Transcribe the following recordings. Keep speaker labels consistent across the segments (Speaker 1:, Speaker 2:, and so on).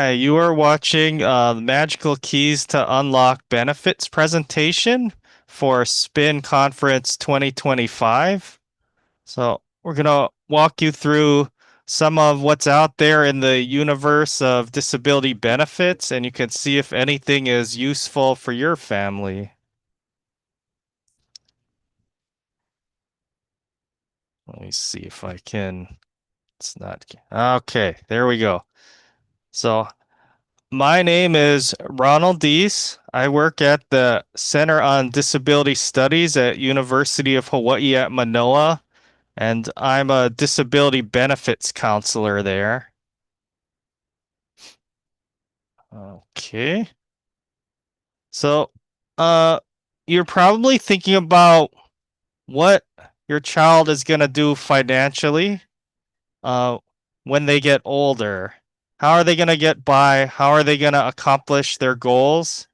Speaker 1: Hi, you are watching the Magical Keys to Unlock Benefits presentation for Spin Conference 2025. So, we're going to walk you through some of what's out there in the universe of disability benefits, and you can see if anything is useful for your family. Let me see if I can. It's not. Okay, there we go. So, my name is Ronald Deese. I work at the Center on Disability Studies at University of Hawaii at Manoa, and I'm a disability benefits counselor there. Okay. So, uh, you're probably thinking about what your child is going to do financially, uh, when they get older. How are they going to get by? How are they going to accomplish their goals?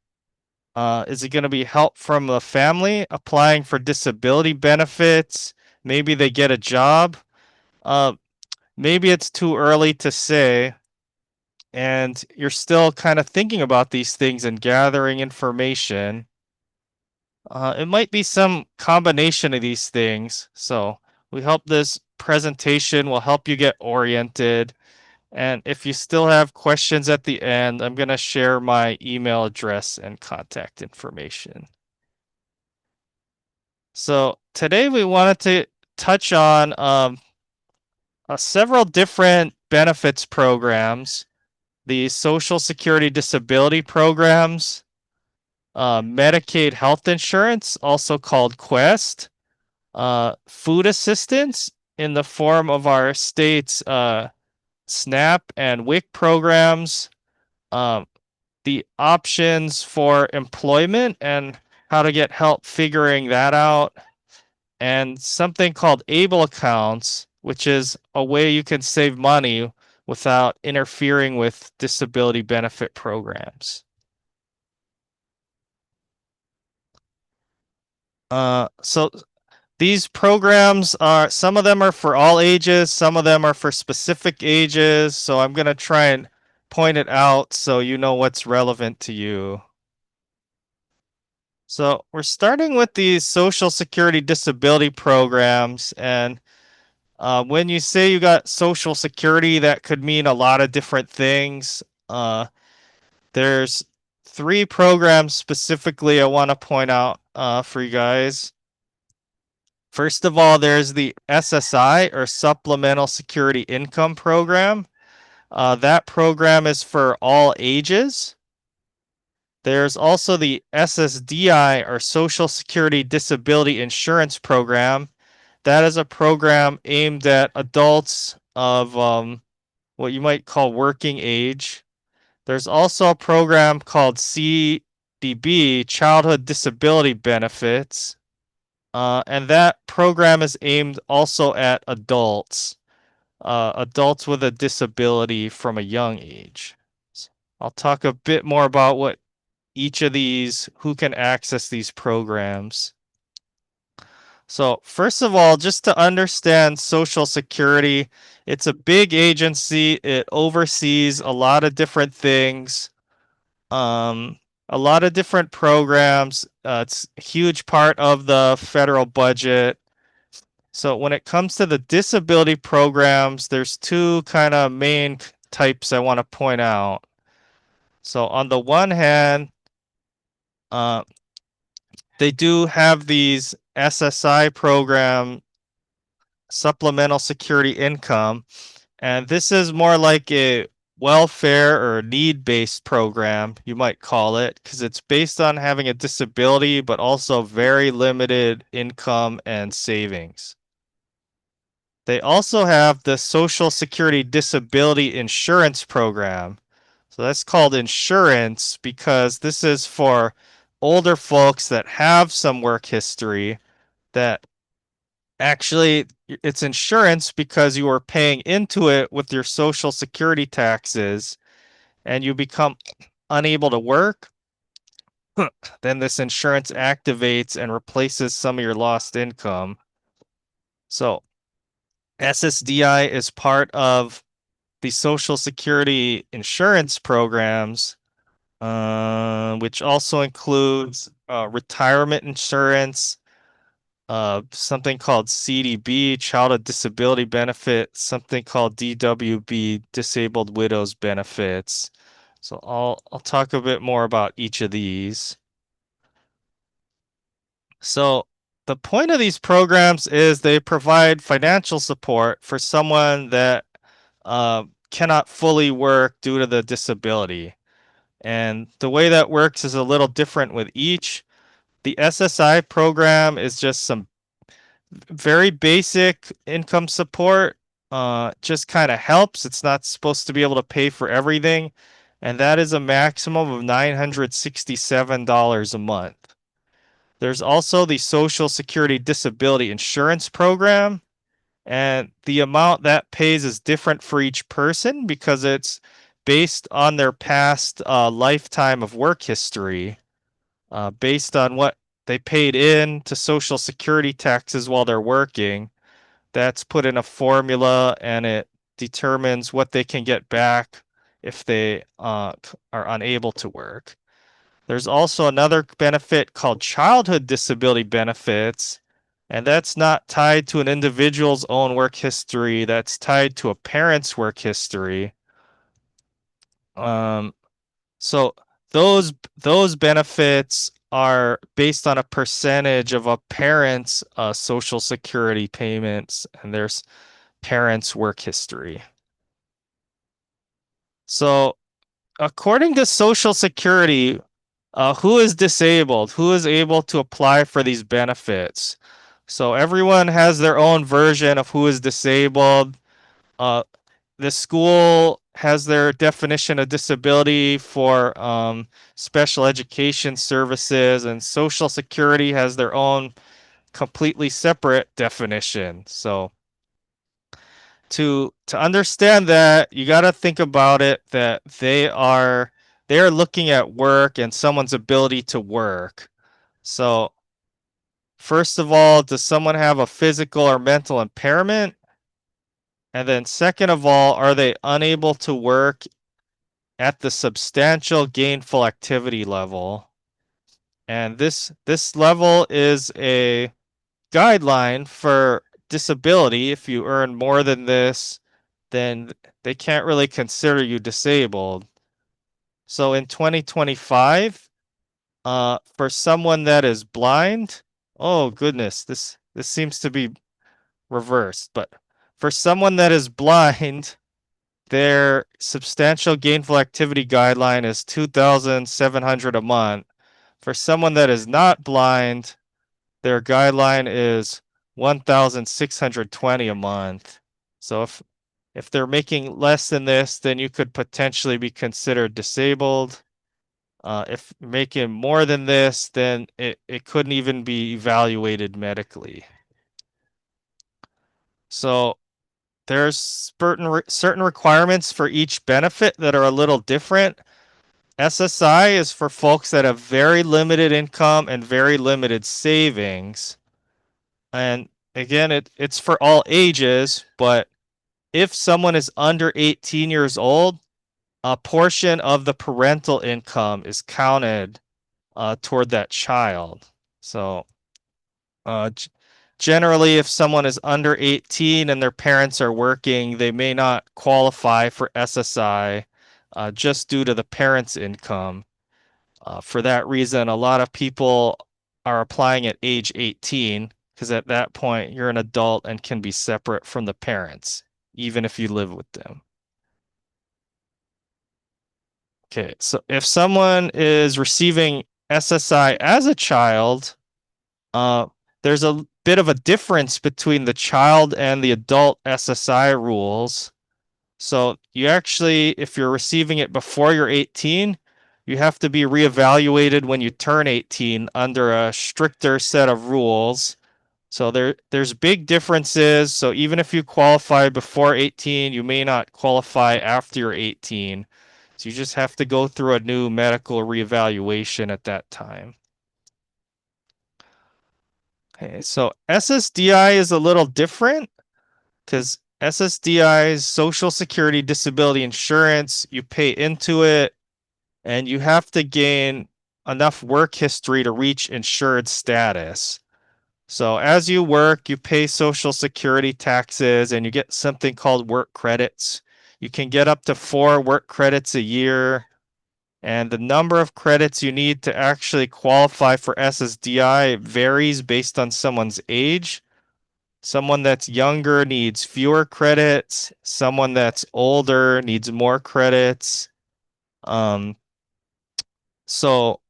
Speaker 1: Is it going to be help from the family applying for disability benefits? Maybe they get a job. Uh, Maybe it's too early to say, and you're still kind of thinking about these things and gathering information. It might be some combination of these things. So we hope this presentation will help you get oriented. And if you still have questions at the end, I'm going to share my email address and contact information. So today we wanted to touch on several different benefits programs, the Social Security disability programs, Medicaid health insurance, also called Quest, food assistance in the form of our state's SNAP and WIC programs, um, the options for employment and how to get help figuring that out, and something called able accounts, which is a way you can save money without interfering with disability benefit programs. So these programs are, some of them are for all ages, some of them are for specific ages. So I'm going to try and point it out so you know what's relevant to you. So we're starting with these Social Security disability programs, and when you say you got Social Security, that could mean a lot of different things. There's three programs specifically I want to point out for you guys. First of all, there's the SSI or Supplemental Security Income Program. That program is for all ages. There's also the SSDI or Social Security Disability Insurance Program. That is a program aimed at adults of what you might call working age. There's also a program called CDB, Childhood Disability Benefits, and that program is aimed also at adults, adults with a disability from a young age. So I'll talk a bit more about what each of these, who can access these programs. So, first of all, just to understand Social Security, it's a big agency. It oversees a lot of different things, um, a lot of different programs. It's a huge part of the federal budget. So, when it comes to the disability programs, there's two kind of main types I want to point out. So, on the one hand, uh, they do have these SSI program, supplemental security income, and this is more like a welfare or need-based program, you might call it, because it's based on having a disability but also very limited income and savings. They also have the Social Security Disability Insurance Program. So that's called insurance because this is for older folks that have some work history that actually, it's insurance because you are paying into it with your social security taxes and you become unable to work. Then this insurance activates and replaces some of your lost income. So SSDI is part of the Social Security insurance programs, which also includes retirement insurance, something called CDB, Childhood Disability Benefit, something called DWB, Disabled Widows Benefits. So I'll talk a bit more about each of these. So the point of these programs is they provide financial support for someone that cannot fully work due to the disability. And the way that works is a little different with each. The SSI program is just some very basic income support. Just kind of helps. It's not supposed to be able to pay for everything. And that is a maximum of $967 a month. There's also the Social Security Disability Insurance Program, and the amount that pays is different for each person because it's based on their past lifetime of work history, based on what they paid in to Social Security taxes while they're working. That's put in a formula and it determines what they can get back if they are unable to work. There's also another benefit called childhood disability benefits, and that's not tied to an individual's own work history, that's tied to a parent's work history. Um, so those benefits are based on a percentage of a parent's social security payments and there's parents' work history. So according to Social Security, who is disabled? Who is able to apply for these benefits? So everyone has their own version of who is disabled. Uh, the school has their definition of disability for special education services, and Social Security has their own completely separate definition. So to understand that, you got to think about it that they're looking at work and someone's ability to work. So first of all, does someone have a physical or mental impairment? And then second of all, are they unable to work at the substantial gainful activity level? And this level is a guideline for disability. If you earn more than this, then they can't really consider you disabled. So in 2025, for someone that is blind, oh goodness, this seems to be reversed. But for someone that is blind, their substantial gainful activity guideline is 2,700 a month. For someone that is not blind, their guideline is 1,620 a month. So if they're making less than this, then you could potentially be considered disabled. If making more than this, then it couldn't even be evaluated medically. So there's certain requirements for each benefit that are a little different. SSI is for folks that have very limited income and very limited savings. And again, it's for all ages, but if someone is under 18 years old, a portion of the parental income is counted toward that child. So uh, generally, if someone is under 18 and their parents are working, they may not qualify for SSI just due to the parents' income. For that reason, a lot of people are applying at age 18 because at that point you're an adult and can be separate from the parents, even if you live with them. Okay, so if someone is receiving SSI as a child, uh, there's a bit of a difference between the child and the adult SSI rules. So you actually, if you're receiving it before you're 18, you have to be reevaluated when you turn 18 under a stricter set of rules. So there's big differences. So even if you qualify before 18, you may not qualify after you're 18. So you just have to go through a new medical reevaluation at that time. Okay, so SSDI is a little different because SSDI's Social Security Disability Insurance, you pay into it and you have to gain enough work history to reach insured status. So as you work, you pay Social Security taxes and you get something called work credits. You can get up to 4 work credits a year, and the number of credits you need to actually qualify for SSDI varies based on someone's age. Someone that's younger needs fewer credits. Someone that's older needs more credits. Um, so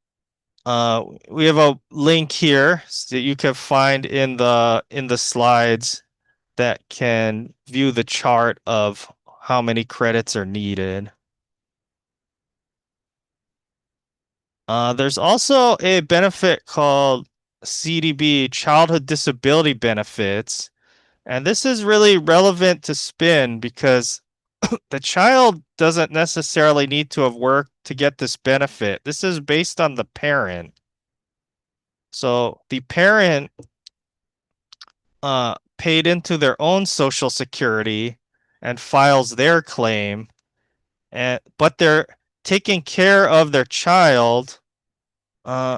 Speaker 1: we have a link here that you can find in the slides that can view the chart of how many credits are needed. There's also a benefit called CDB, Childhood Disability Benefits, and this is really relevant to SPIN because the child doesn't necessarily need to have worked to get this benefit. This is based on the parent. So the parent paid into their own social security and files their claim, and but they're taking care of their child, uh,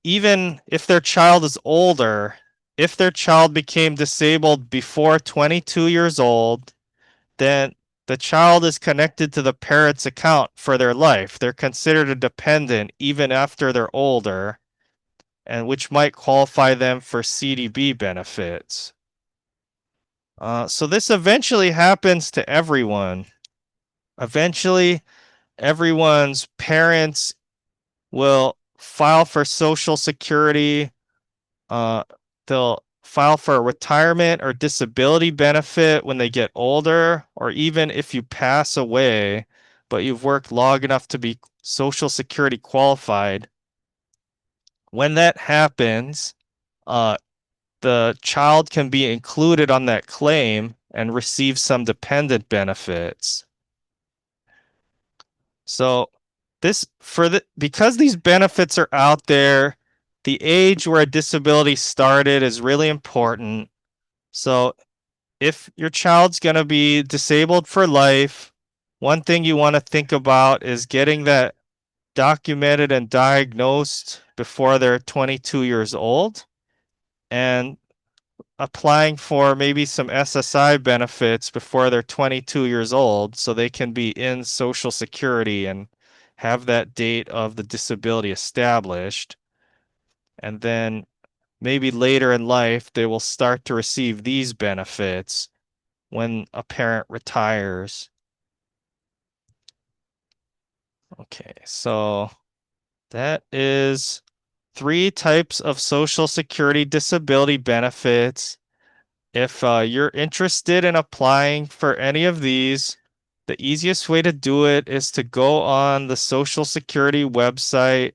Speaker 1: even if their child is older. If their child became disabled before 22 years old, then the child is connected to the parent's account for their life. They're considered a dependent even after they're older, and which might qualify them for CDB benefits. So this eventually happens to everyone. Eventually, everyone's parents will file for Social Security. Uh, they'll file for a retirement or disability benefit when they get older, or even if you pass away, but you've worked long enough to be Social Security qualified. When that happens, uh, the child can be included on that claim and receive some dependent benefits. So this for the because these benefits are out there, the age where a disability started is really important. So if your child's going to be disabled for life, one thing you want to think about is getting that documented and diagnosed before they're 22 years old, and applying for maybe some SSI benefits before they're 22 years old so they can be in Social Security and have that date of the disability established. And then maybe later in life, they will start to receive these benefits when a parent retires. Okay, so that is 3 types of Social Security disability benefits. If you're interested in applying for any of these, the easiest way to do it is to go on the Social Security website,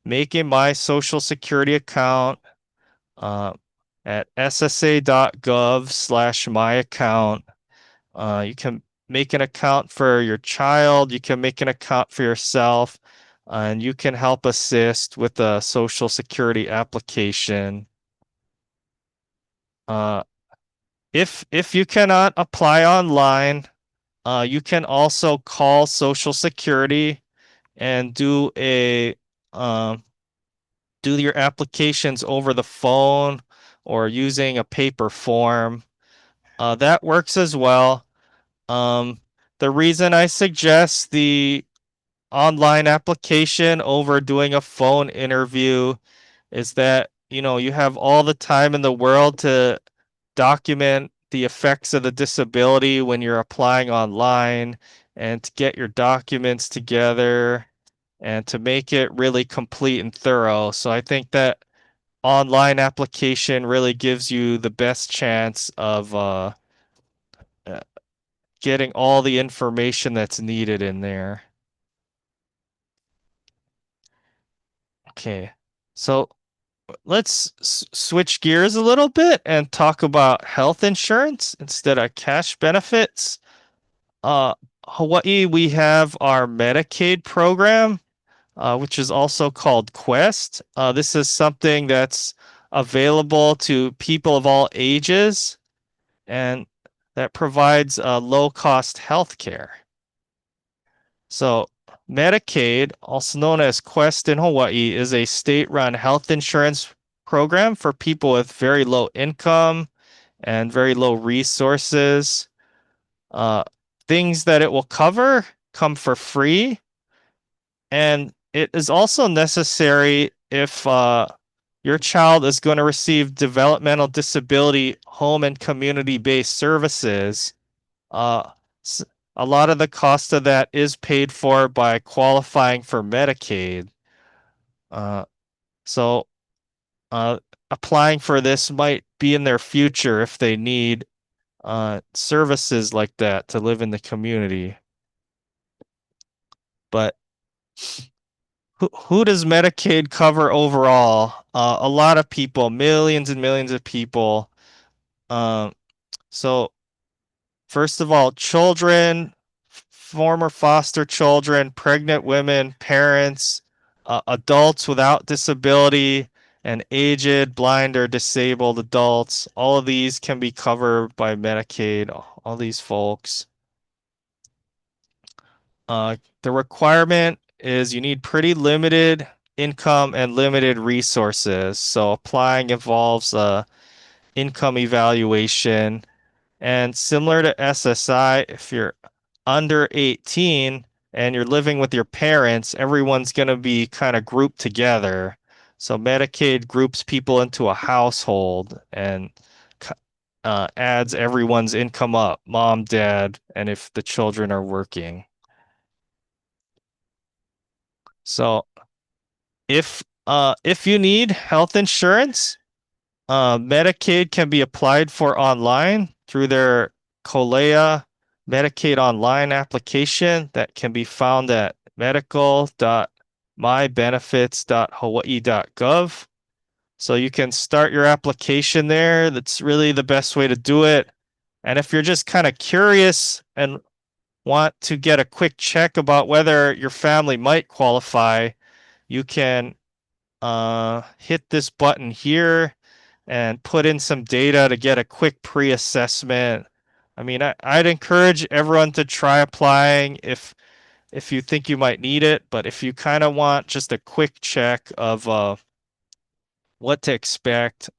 Speaker 1: make a My Social Security account uh, at ssa.gov/my account. You can make an account for your child, you can make an account for yourself, and you can help assist with a Social Security application. Uh, if you cannot apply online, you can also call Social Security and um, do your applications over the phone or using a paper form. That works as well. Um, the reason I suggest the online application over doing a phone interview is that, you have all the time in the world to document the effects of the disability when you're applying online, and to get your documents together and to make it really complete and thorough. So I think that online application really gives you the best chance of uh, getting all the information that's needed in there. Okay. So let's switch gears a little bit and talk about health insurance instead of cash benefits. Uh, Hawaii, we have our Medicaid program, which is also called Quest. This is something that's available to people of all ages, and that provides low cost health care. So, Medicaid, also known as Quest in Hawaii, is a state run health insurance program for people with very low income and very low resources. Uh, Things that it will cover come for free, and it is also necessary if your child is going to receive developmental disability home and community based services. Uh, a lot of the cost of that is paid for by qualifying for Medicaid. Uh, so uh, Applying for this might be in their future if they need services like that to live in the community. But who does Medicaid cover overall? A lot of people, millions and millions of people. Um, so First of all, children, former foster children, pregnant women, parents, adults without disability, and aged, blind, or disabled adults. All of these can be covered by Medicaid, all these folks. The requirement is you need pretty limited income and limited resources. So applying involves a income evaluation. And similar to SSI, if you're under 18 and you're living with your parents, everyone's going to be kind of grouped together. So Medicaid groups people into a household and adds everyone's income up, mom, dad, and if the children are working. So if you need health insurance, Medicaid can be applied for online through their Colea Medicaid Online application that can be found at medical.mybenefits.hawaii.gov. So you can start your application there. That's really the best way to do it. And if you're just kind of curious and want to get a quick check about whether your family might qualify, you can hit this button here and put in some data to get a quick pre-assessment. I mean, I'd encourage everyone to try applying if you think you might need it, but if you kind of want just a quick check of what to expect,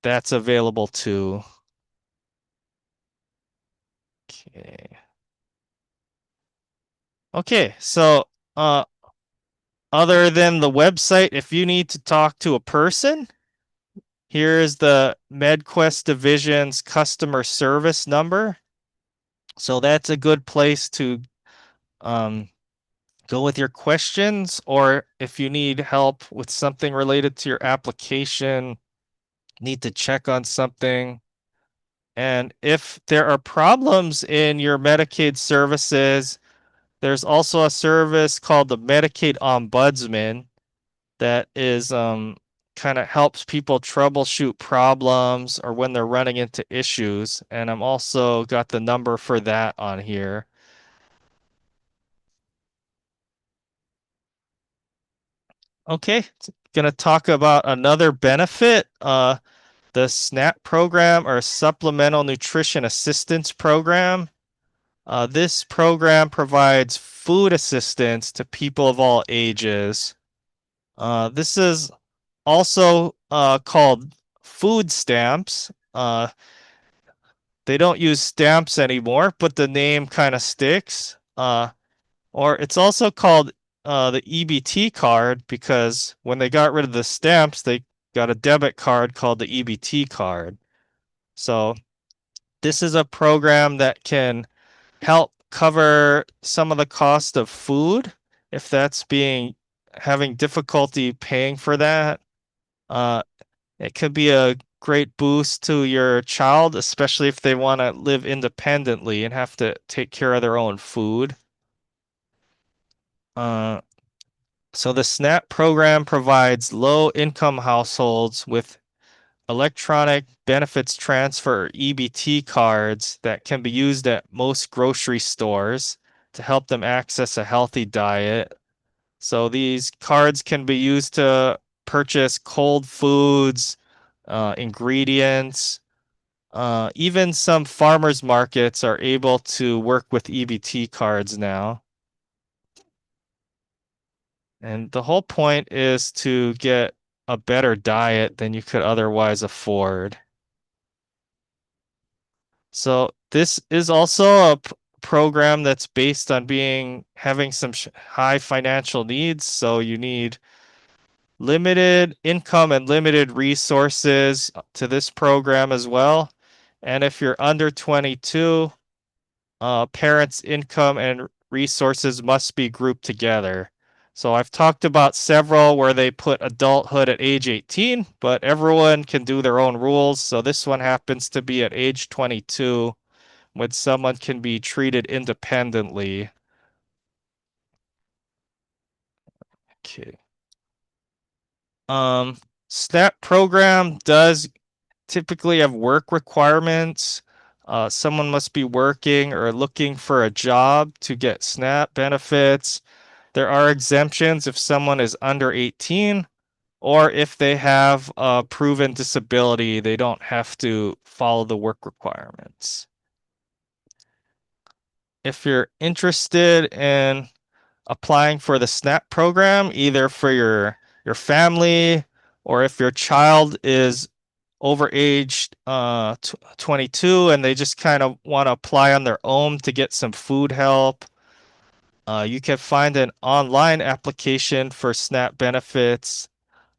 Speaker 1: that's available too. Okay. Okay, so other than the website, if you need to talk to a person, here's the MedQuest Division's customer service number. So that's a good place to um, go with your questions, or if you need help with something related to your application, need to check on something. And if there are problems in your Medicaid services, there's also a service called the Medicaid Ombudsman that is kind of helps people troubleshoot problems or when they're running into issues. And I'm also got the number for that on here. Okay, gonna talk about another benefit, the SNAP program or Supplemental Nutrition Assistance Program. This program provides food assistance to people of all ages. This is also called food stamps. They don't use stamps anymore, but the name kind of sticks. Or it's also called the EBT card because when they got rid of the stamps, they got a debit card called the EBT card. So this is a program that can help cover some of the cost of food if that's being having difficulty paying for that. Uh, it could be a great boost to your child, especially if they want to live independently and have to take care of their own food. Uh, So the SNAP program provides low-income households with electronic benefits transfer or EBT cards that can be used at most grocery stores to help them access a healthy diet. So these cards can be used to purchase cold foods, ingredients, Even some farmers markets are able to work with EBT cards now. And the whole point is to get a better diet than you could otherwise afford. So this is also a program that's based on having some high financial needs. So you need limited income and limited resources to this program as well. And if you're under 22, parents' income and resources must be grouped together. So I've talked about several where they put adulthood at age 18, but everyone can do their own rules. So this one happens to be at age 22 when someone can be treated independently. Okay. Um, SNAP program does typically have work requirements. Someone must be working or looking for a job to get SNAP benefits. There are exemptions if someone is under 18 or if they have a proven disability, they don't have to follow the work requirements. If you're interested in applying for the SNAP program, either for your family or if your child is over age 22 and they just kind of want to apply on their own to get some food help, you can find an online application for SNAP benefits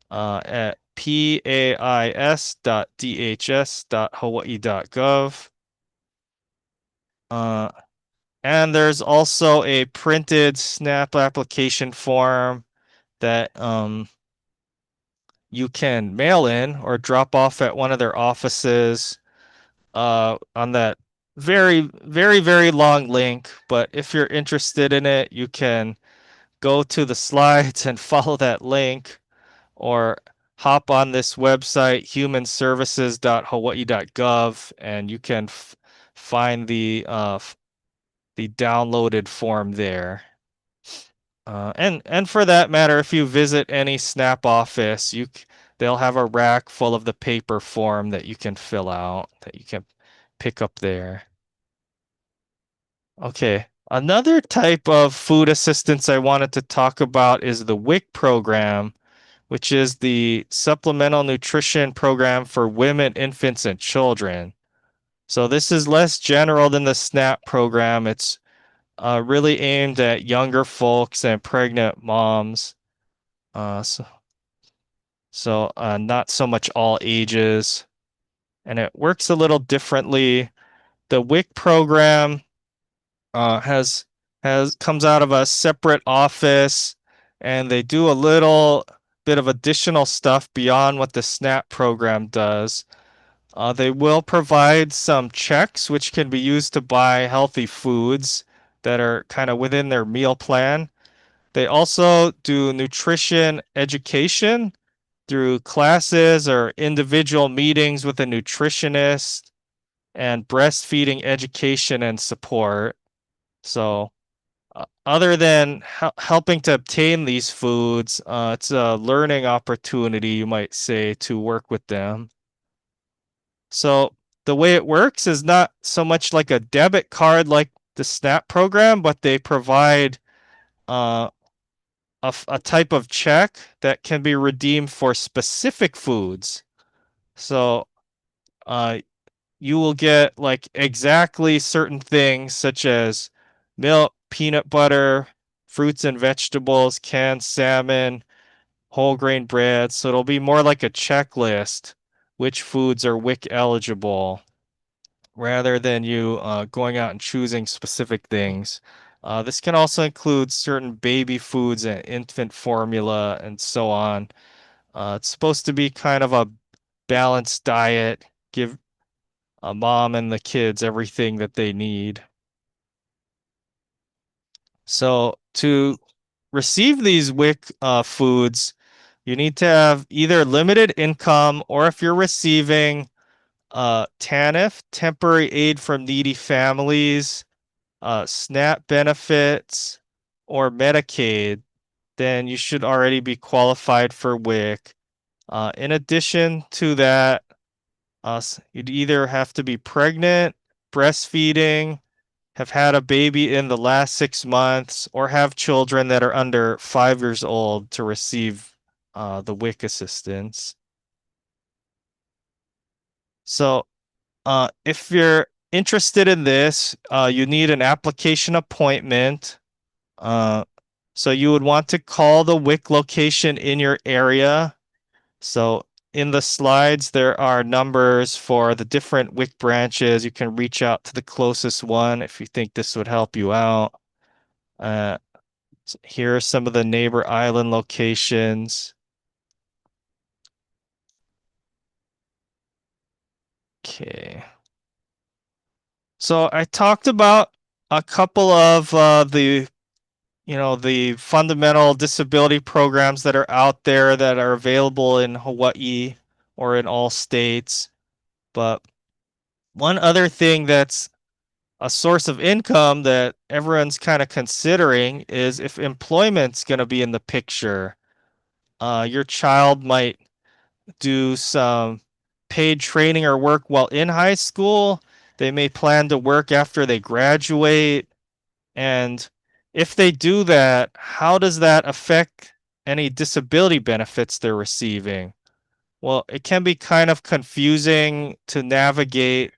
Speaker 1: at pais.dhs.hawaii.gov. Uh, and there's also a printed SNAP application form that you can mail in or drop off at one of their offices on that very long link. But if you're interested in it, you can go to the slides and follow that link or hop on this website, humanservices.hawaii.gov, and you can find the downloaded form there. And for that matter, if you visit any SNAP office, they'll have a rack full of the paper form that you can fill out that you can pick up there. Okay. Another type of food assistance I wanted to talk about is the WIC program, which is the Supplemental Nutrition Program for Women, Infants, and Children. So this is less general than the SNAP program. It's really aimed at younger folks and pregnant moms. Uh, so not so much all ages. And it works a little differently. The WIC program has comes out of a separate office, and they do a little bit of additional stuff beyond what the SNAP program does. They will provide some checks which can be used to buy healthy foods that are kind of within their meal plan. They also do nutrition education through classes or individual meetings with a nutritionist and breastfeeding education and support. So, other than helping to obtain these foods, it's a learning opportunity, you might say, to work with them. So, the way it works is not so much like a debit card like the SNAP program, but they provide uh, a type of check that can be redeemed for specific foods. So, uh, you will get like exactly certain things such as milk, peanut butter, fruits and vegetables, canned salmon, whole grain bread. So it'll be more like a checklist which foods are WIC eligible rather than you going out and choosing specific things. This can also include certain baby foods and infant formula and so on. It's supposed to be kind of a balanced diet, give a mom and the kids everything that they need. So to receive these WIC foods, you need to have either limited income or if you're receiving TANF, temporary aid from needy families, SNAP benefits, or Medicaid, then you should already be qualified for WIC. In addition to that, You'd either have to be pregnant, breastfeeding, have had a baby in the last 6 months, or have children that are under 5 years old to receive the WIC assistance. So, if you're interested in this, you need an application appointment. Uh, so you would want to call the WIC location in your area. So in the slides, there are numbers for the different WIC branches. You can reach out to the closest one if you think this would help you out. Uh, Here are some of the neighbor island locations. Okay. So I talked about a couple of the fundamental disability programs that are out there that are available in Hawaii or in all states. But one other thing that's a source of income that everyone's kind of considering is if employment's going to be in the picture. Your child might do some paid training or work while in high school. They may plan to work after they graduate. And if they do that, how does that affect any disability benefits they're receiving? Well, it can be kind of confusing to navigate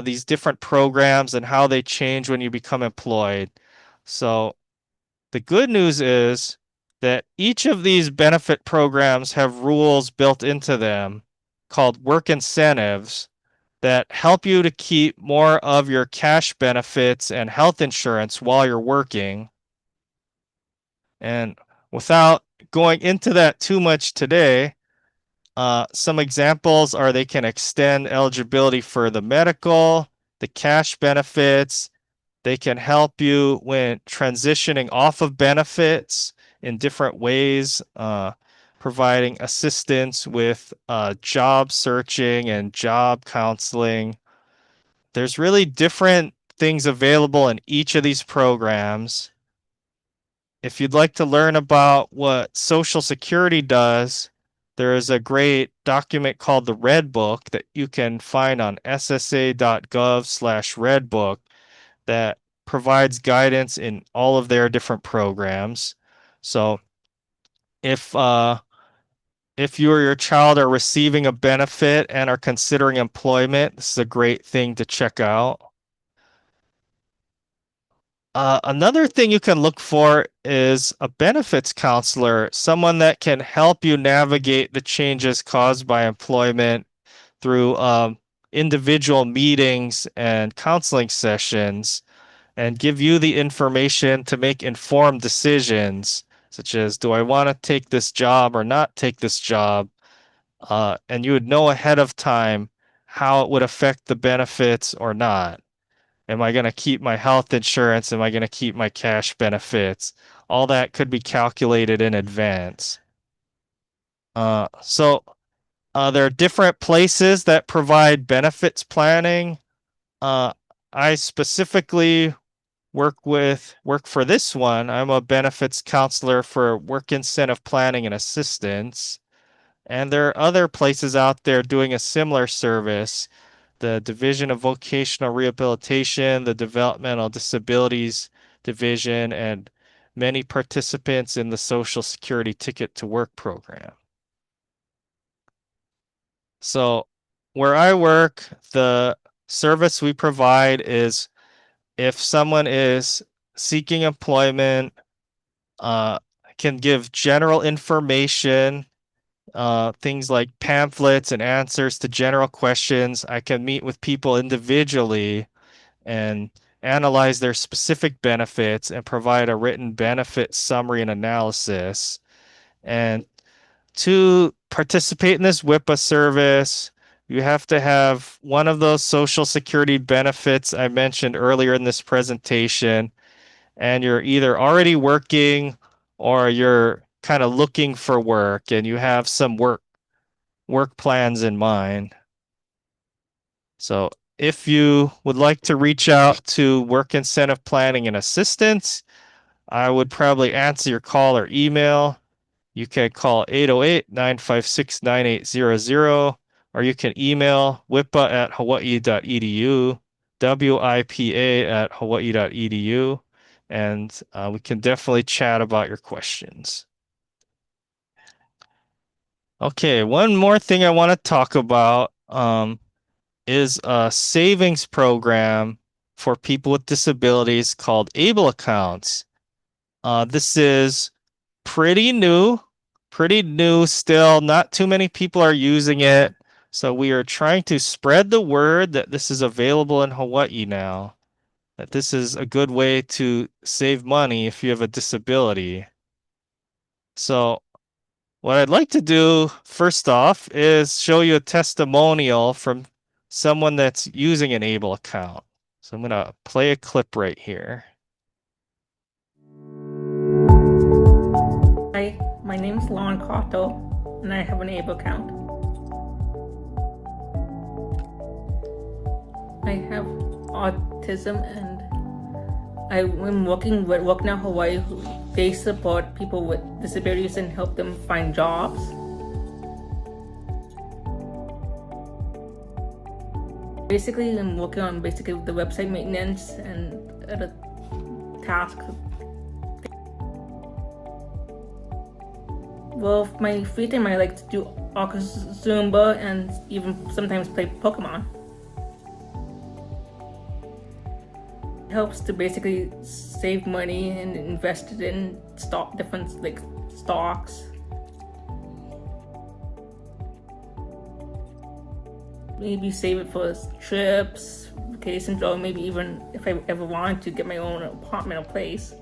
Speaker 1: these different programs and how they change when you become employed. So, the good news is that each of these benefit programs have rules built into them called work incentives that help you to keep more of your cash benefits and health insurance while you're working. And without going into that too much today, some examples are they can extend eligibility for the medical, the cash benefits. They can help you when transitioning off of benefits in different ways, providing assistance with job searching and job counseling. There's really different things available in each of these programs. If you'd like to learn about what Social Security does, there is a great document called the Red Book that you can find on ssa.gov/redbook that provides guidance in all of their different programs. So if if you or your child are receiving a benefit and are considering employment, this is a great thing to check out. Another thing you can look for is a benefits counselor, someone that can help you navigate the changes caused by employment through individual meetings and counseling sessions and give you the information to make informed decisions, such as do I want to take this job or not take this job? And you would know ahead of time how it would affect the benefits or not. Am I going to keep my health insurance? Am I going to keep my cash benefits? All that could be calculated in advance. There are different places that provide benefits planning. I specifically work for this one. I'm a benefits counselor for work incentive planning and assistance. And there are other places out there doing a similar service. The Division of Vocational Rehabilitation, the Developmental Disabilities Division, and many participants in the Social Security Ticket to Work program. So, where I work, the service we provide is if someone is seeking employment, uh, can give general information, things like pamphlets and answers to general questions. I can meet with people individually and analyze their specific benefits and provide a written benefit summary and analysis. And to participate in this WIPA service, you have to have one of those Social Security benefits I mentioned earlier in this presentation, and you're either already working or you're kind of looking for work and you have some work plans in mind. So if you would like to reach out to work incentive planning and assistance, I would probably answer your call or email. You can call 808-956-9800, or you can email wipa@hawaii.edu, wipa@hawaii.edu, and we can definitely chat about your questions. Okay, one more thing I want to talk about is a savings program for people with disabilities called ABLE accounts. This is pretty new, pretty new still. Not too many people are using it. So we are trying to spread the word that this is available in Hawaii now, that this is a good way to save money if you have a disability. So what I'd like to do first off is show you a testimonial from someone that's using an ABLE account. So I'm going to play a clip right here.
Speaker 2: Hi, my name's Lon Cotto, and I have an ABLE account. I have autism, and I'm working with Work Now Hawaii. They support people with disabilities and help them find jobs. Basically, I'm working on the website maintenance and other tasks. Well, for my free time, I like to do Zumba and even sometimes play Pokemon. It helps to basically save money and invest it in different stocks. Maybe save it for trips, vacations, or maybe even if I ever want to get my own apartment or place.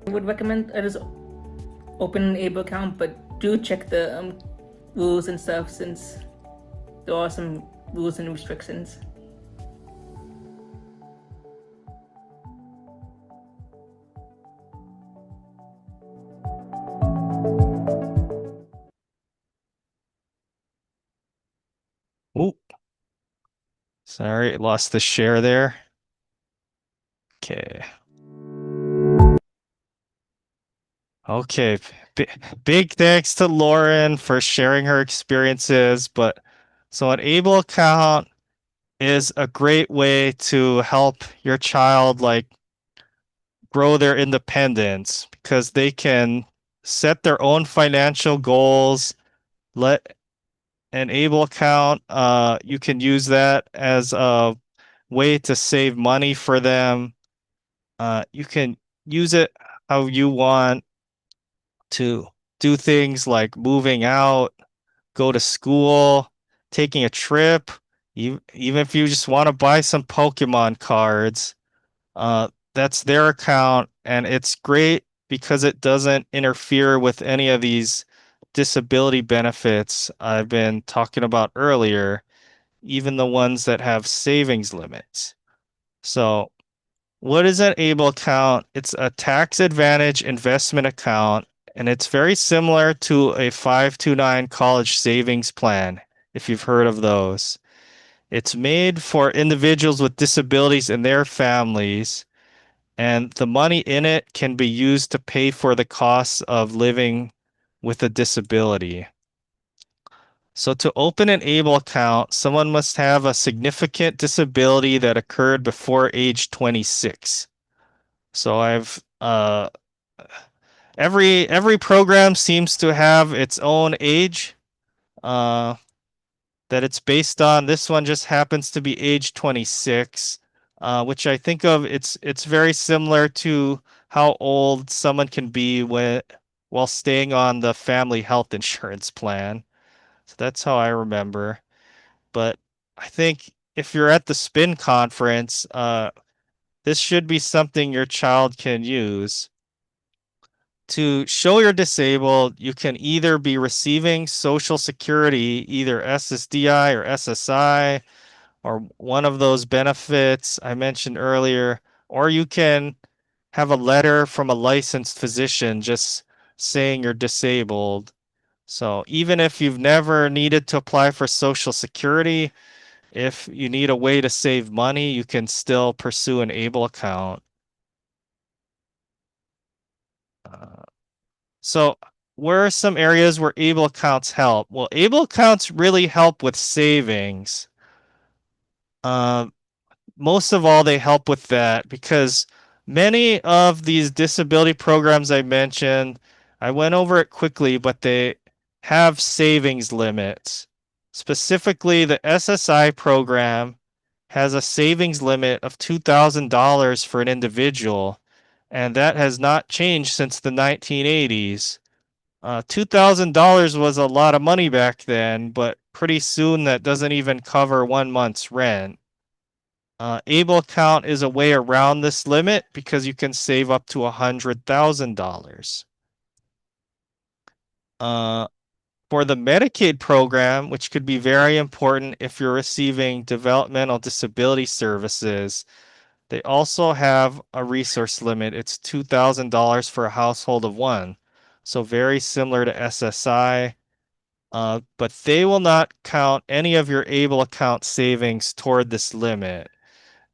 Speaker 2: I would recommend others open an ABLE account, but do check the rules and stuff, since there are some rules and restrictions.
Speaker 1: Oh, sorry, lost the share there. Okay. Okay, big thanks to Lauren for sharing her experiences. But so an ABLE account is a great way to help your child like grow their independence because they can set their own financial goals. Let an ABLE account, you can use that as a way to save money for them. You can use it how you want to do things like moving out, go to school, taking a trip, even if you just want to buy some Pokemon cards. That's their account, and it's great because it doesn't interfere with any of these disability benefits I've been talking about earlier, even the ones that have savings limits. So, what is an ABLE account? It's a tax advantage investment account, and it's very similar to a 529 college savings plan, if you've heard of those. It's made for individuals with disabilities and their families, and the money in it can be used to pay for the costs of living with a disability. So to open an ABLE account, someone must have a significant disability that occurred before age 26. So I've every program seems to have its own age uh, that it's based on. This one just happens to be age 26, which I think of it's very similar to how old someone can be while staying on the family health insurance plan. So that's how I remember. But I think if you're at the spin conference, this should be something your child can use. To show you're disabled, you can either be receiving Social Security, either SSDI or SSI, or one of those benefits I mentioned earlier, or you can have a letter from a licensed physician just saying you're disabled. So even if you've never needed to apply for Social Security, if you need a way to save money, you can still pursue an ABLE account. Uh, so where are some areas where able accounts help? Well, able accounts really help with savings. Uh, Most of all, they help with that because many of these disability programs I mentioned, I went over it quickly, but they have savings limits. Specifically, the SSI program has a savings limit of $2,000 for an individual, and that has not changed since the 1980s. $2,000 was a lot of money back then, but pretty soon that doesn't even cover 1 month's rent. Able account is a way around this limit because you can save up to $100,000. Uh, for the Medicaid program, which could be very important if you're receiving developmental disability services, they also have a resource limit. It's $2,000 for a household of one. So very similar to SSI, but they will not count any of your able account savings toward this limit.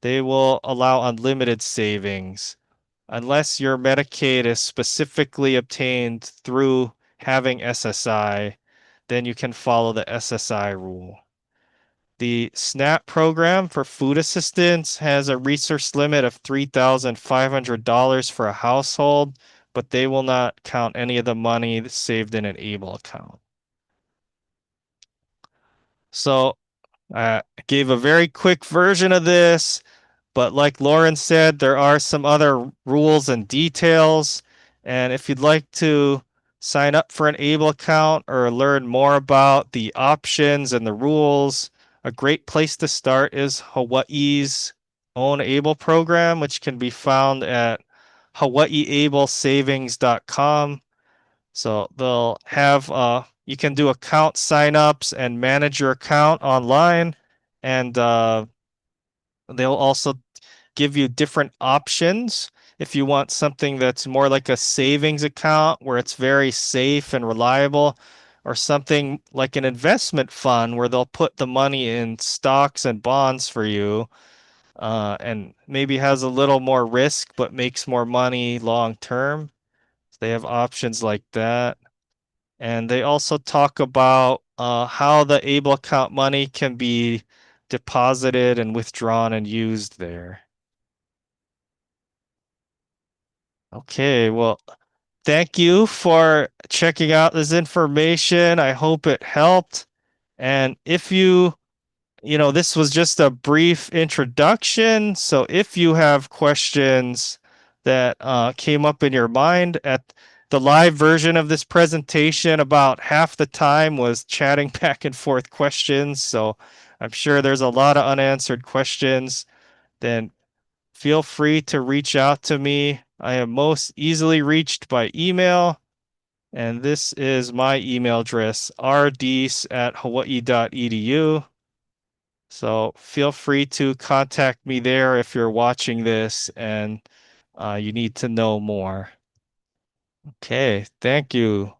Speaker 1: They will allow unlimited savings unless your Medicaid is specifically obtained through having SSI, then you can follow the SSI rule. The SNAP program for food assistance has a resource limit of $3,500 for a household, but they will not count any of the money that's saved in an ABLE account. So I gave a very quick version of this. But like Lauren said, there are some other rules and details. And if you'd like to sign up for an ABLE account or learn more about the options and the rules, a great place to start is Hawaii's own ABLE program, which can be found at hawaiiablesavings.com. So they'll have you can do account signups and manage your account online, and they'll also give you different options if you want something that's more like a savings account where it's very safe and reliable, or something like an investment fund where they'll put the money in stocks and bonds for you, and maybe has a little more risk but makes more money long term. They have options like that. And they also talk about how the Able account money can be deposited and withdrawn and used there. Okay, well, thank you for checking out this information. I hope it helped. And if this was just a brief introduction. So if you have questions that came up in your mind at the live version of this presentation, about half the time was chatting back and forth questions. So I'm sure there's a lot of unanswered questions. Then feel free to reach out to me. I am most easily reached by email, and this is my email address, rdeese@hawaii.edu. So feel free to contact me there if you're watching this and you need to know more. Okay, thank you.